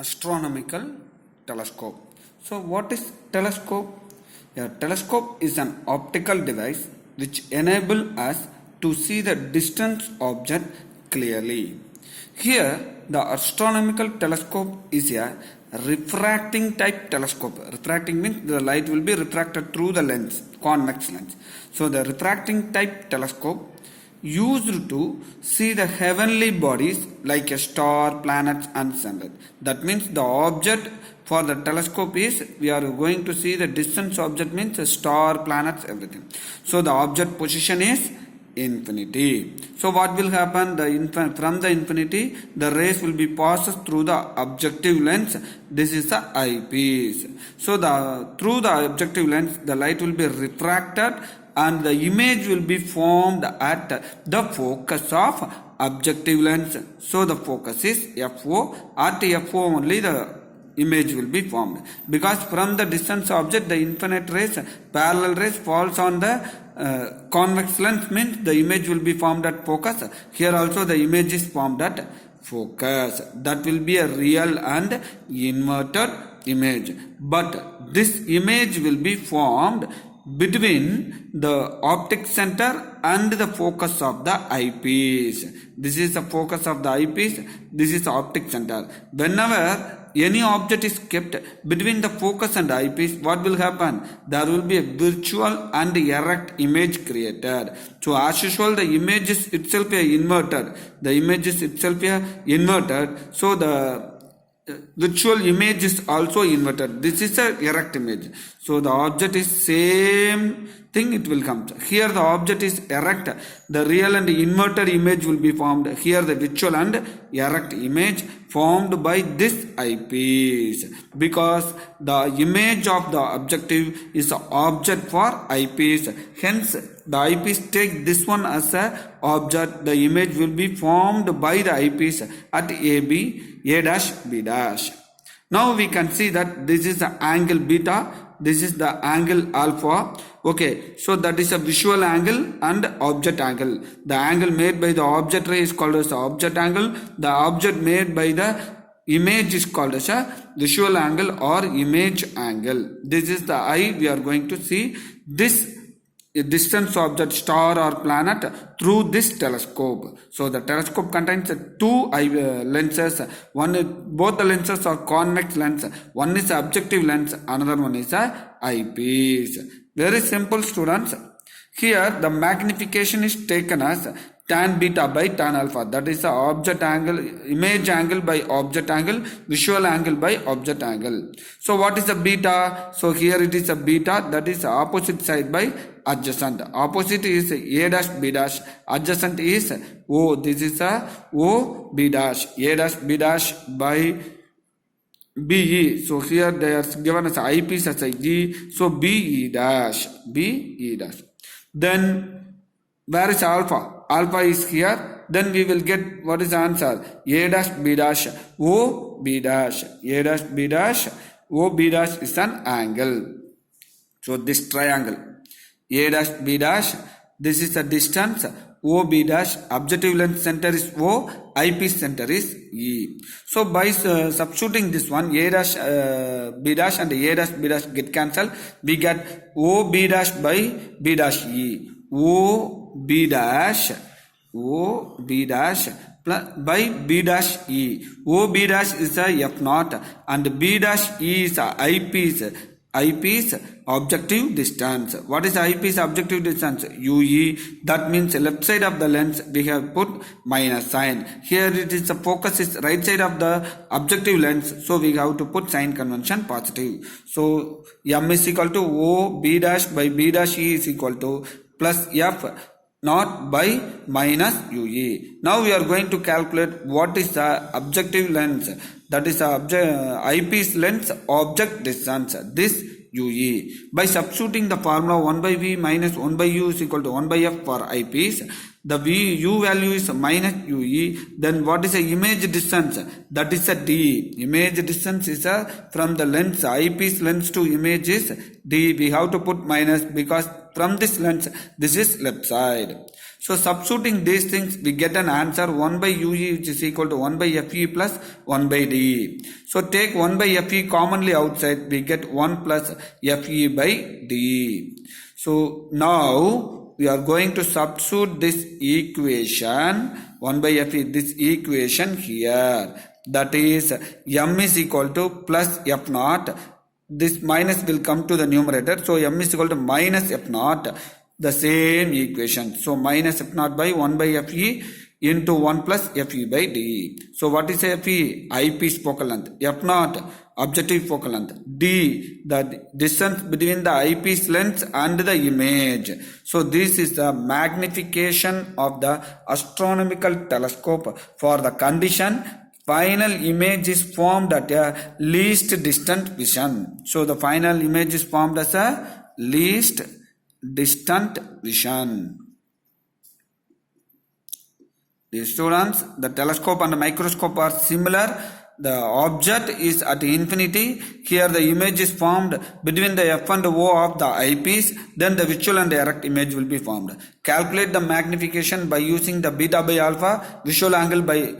Astronomical Telescope. So what is telescope? A telescope is an optical device which enables us to see the distant object clearly. Here the astronomical telescope is a refracting type telescope. Refracting means the light will be refracted through the lens, convex lens. So the refracting type telescope used to see the heavenly bodies like a star, planets and sun. That means the object for the telescope is we are going to see the distance object means a star, planets, everything. So the object position is infinity. So what will happen? From the infinity, the rays will be passed through the objective lens. This is the eyepiece. So through the objective lens, the light will be refracted and the image will be formed at the focus of objective lens. So the focus is FO. At FO only the image will be formed. Because from the distance object, the infinite rays, parallel rays falls on the convex lens, means the image will be formed at focus. Here also the image is formed at focus. That will be a real and inverted image. But this image will be formed between the optic center and the focus of the eyepiece. This is the focus of the eyepiece. This is the optic center. Whenever any object is kept between the focus and eyepiece, what will happen? There will be a virtual and erect image created. So as usual, the image is itself inverted. The image is itself inverted. So the virtual image is also inverted. This is a erect image. So the object is same thing, it will come. Here the object is erect. The real and inverted image will be formed. Here the virtual and erect image formed by this eyepiece. Because the image of the objective is an object for eyepiece. Hence the eyepiece take this one as a object. The image will be formed by the eyepiece at AB, A dash, B dash. Now we can see that this is the angle beta, this is the angle alpha. Okay, so that is a visual angle and object angle. The angle made by the object ray is called as the object angle. The object made by the image is called as a visual angle or image angle. This is the eye. We are going to see this distance object, star or planet, through this telescope. So the telescope contains two lenses. Both the lenses are convex lens. One is objective lens, another one is a eyepiece. Very simple, students. Here the magnification is taken as tan beta by tan alpha. That is the object angle, image angle by object angle, visual angle by object angle. So what is the beta? So here it is a beta, that is the opposite side by adjacent. Opposite is A dash B dash. Adjacent is O. This is a O B dash. A dash B dash by BE. So here they are given as eyepiece as a G. So BE dash. BE dash. Then where is alpha? Alpha is here. Then we will get what is the answer? A dash B dash. O B dash. A dash B dash. O B dash is an angle. So this triangle. A dash B dash. This is the distance. O B dash. Objective lens center is O. Eyepiece center is E. So by substituting this one, A dash B dash and A dash B dash get cancelled. We get O B dash by B dash E. O B dash. O B dash by B dash E. O B dash is a F naught and B dash E is a eyepiece. Eyepiece objective distance. What is eyepiece objective distance? UE. That means left side of the lens we have put minus sign. Here it is the focus is right side of the objective lens. So we have to put sign convention positive. So M is equal to O B dash by B dash E is equal to plus F not by minus UE. Now we are going to calculate what is the objective lens. That is the eyepiece lens object distance. This UE. By substituting the formula 1 by V minus 1 by U is equal to 1 by F for eyepiece. The U value is minus UE. Then what is the image distance? That is a D. Image distance is from the lens, eyepiece lens to image is D. We have to put minus because from this lens, this is left side. So substituting these things, we get an answer 1 by UE, which is equal to 1 by FE plus 1 by DE. So take 1 by FE commonly outside, we get 1 plus FE by DE. So now we are going to substitute this equation 1 by FE, this equation here. That is M is equal to plus F naught. This minus will come to the numerator. So M is equal to minus F naught. The same equation. So minus F naught by 1 by Fe into 1 plus Fe by DE. So what is Fe? Eyepiece focal length. F naught, objective focal length. D, the distance between the eyepiece length and the image. So this is the magnification of the astronomical telescope for the condition final image is formed at a least distant vision. So the final image is formed as a least distant vision. The students, the telescope and the microscope are similar. The object is at infinity. Here the image is formed between the F and O of the eyepiece. Then the visual and erect image will be formed. Calculate the magnification by using the beta by alpha, visual angle by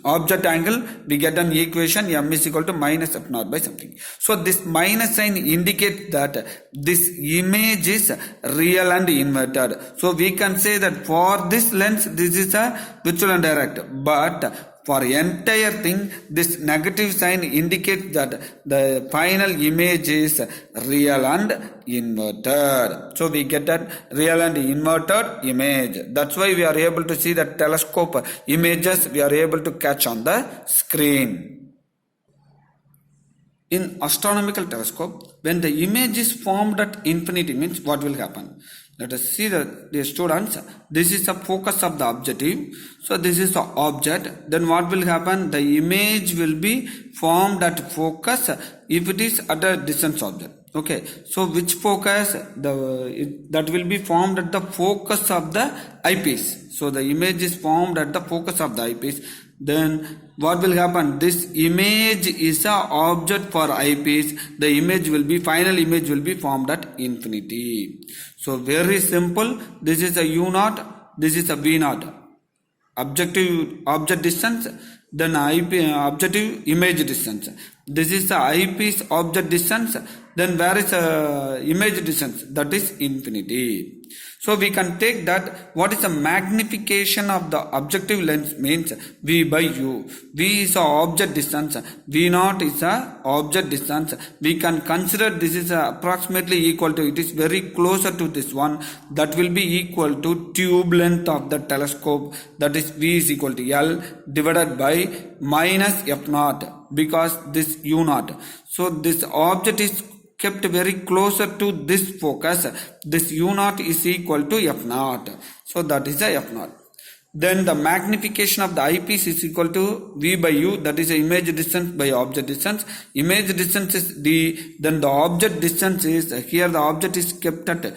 object angle. We get an equation M is equal to minus F naught by something. So this minus sign indicates that this image is real and inverted. So we can say that for this lens this is a visual and direct, but for entire thing this negative sign indicates that the final image is real and inverted. So we get that real and inverted image. That's why we are able to see the telescope images we are able to catch on the screen. In astronomical telescope, when the image is formed at infinity, means what will happen? Let us see the students. This is the focus of the objective. So this is the object. Then what will happen? The image will be formed at focus if it is at a distance object. Okay. So which focus? That will be formed at the focus of the eyepiece. So the image is formed at the focus of the eyepiece. Then what will happen? This image is a object for eyepiece. The image will be, final image will be formed at infinity. So very simple. This is a U naught. This is a V naught. Object distance. Then objective image distance. This is the eyepiece object distance. Then where is image distance? That is infinity. So we can take that what is the magnification of the objective lens means V by U. V is a object distance. V naught is a object distance. We can consider this is approximately equal to, it is very closer to this one. That will be equal to tube length of the telescope. That is V is equal to L divided by minus F naught, because this U naught. So this object is kept very closer to this focus. This U naught is equal to F naught. So that is the F naught. Then the magnification of the eyepiece is equal to V by U. That is the image distance by object distance. Image distance is D. Then the object distance is, here the object is kept at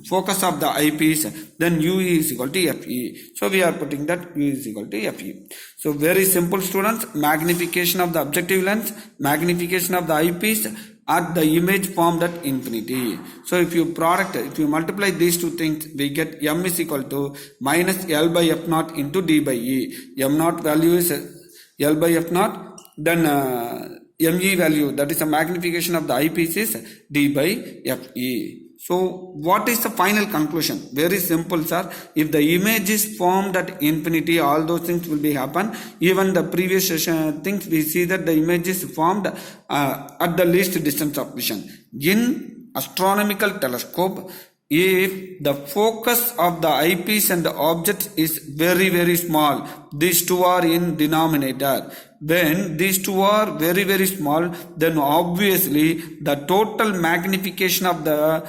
focus of the eyepiece. Then U is equal to Fe. So we are putting that U is equal to Fe. So very simple students. Magnification of the objective lens, magnification of the eyepiece at the image formed at infinity. So if you multiply these two things, we get M is equal to minus L by F naught into D by E. M naught value is L by F naught. Then ME value, that is the magnification of the eyepiece, is D by Fe. So what is the final conclusion? Very simple, sir. If the image is formed at infinity, all those things will be happen. Even the previous things, we see that the image is formed at the least distance of vision. In astronomical telescope, if the focus of the eyepiece and the object is very, very small, these two are in denominator. When these two are very, very small, then obviously the total magnification of the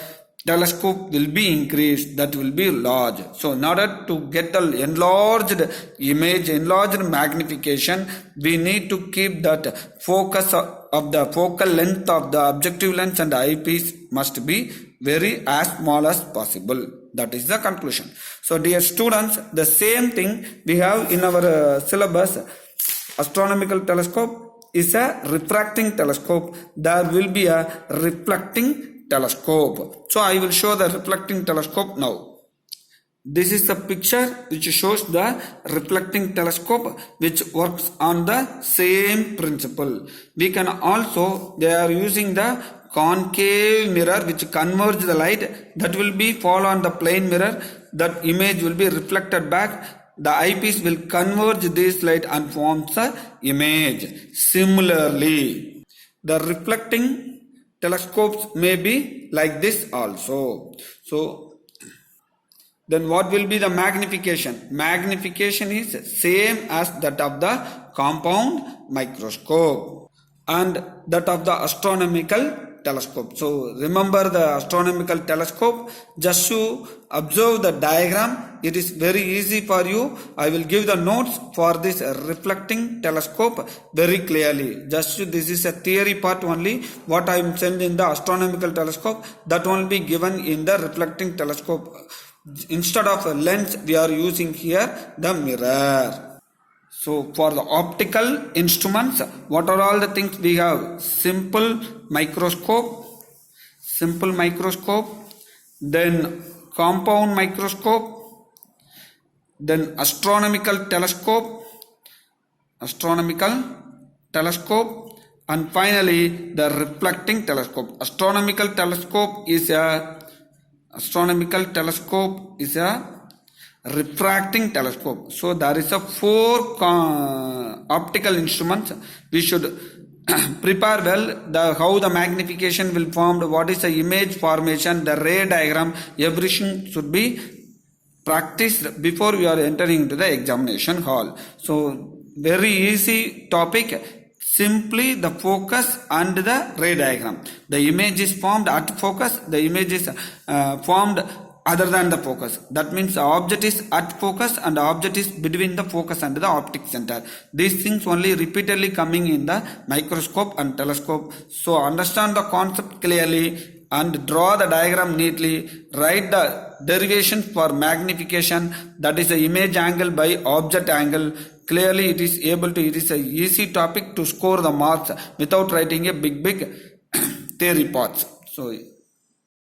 telescope will be increased, that will be large. So in order to get the enlarged image, enlarged magnification, we need to keep that focus of the focal length of the objective lens and eyepiece must be very as small as possible. That is the conclusion. So dear students, the same thing we have in our syllabus. Astronomical telescope is a refracting telescope. There will be a reflecting telescope. So I will show the reflecting telescope now. This is the picture which shows the reflecting telescope which works on the same principle. We can also, they are using the concave mirror which converge the light, that will be fall on the plane mirror, that image will be reflected back. The eyepiece will converge this light and forms the image. Similarly, the reflecting telescopes may be like this also. So then what will be the magnification? Magnification is same as that of the compound microscope and that of the astronomical telescope. So remember the astronomical telescope, just to observe the diagram, it is very easy for you. I will give the notes for this reflecting telescope very clearly. Just to, this is a theory part only. What I am saying in the astronomical telescope, that will be given in the reflecting telescope. Instead of a lens, we are using here the mirror. So for the optical instruments, what are all the things we have? Simple microscope, then compound microscope, then astronomical telescope, and finally the reflecting telescope. Astronomical telescope is a refracting telescope. So there is a 4 optical instruments. We should prepare well how the magnification will formed, what is the image formation, the ray diagram, everything should be practiced before you are entering into the examination hall. So very easy topic. Simply the focus and the ray diagram. The image is formed at focus, the image is formed other than the focus. That means the object is at focus and the object is between the focus and the optic center. These things only repeatedly coming in the microscope and telescope. So understand the concept clearly and draw the diagram neatly. Write the derivation for magnification, that is the image angle by object angle. Clearly it is a easy topic to score the marks without writing a big theory parts. So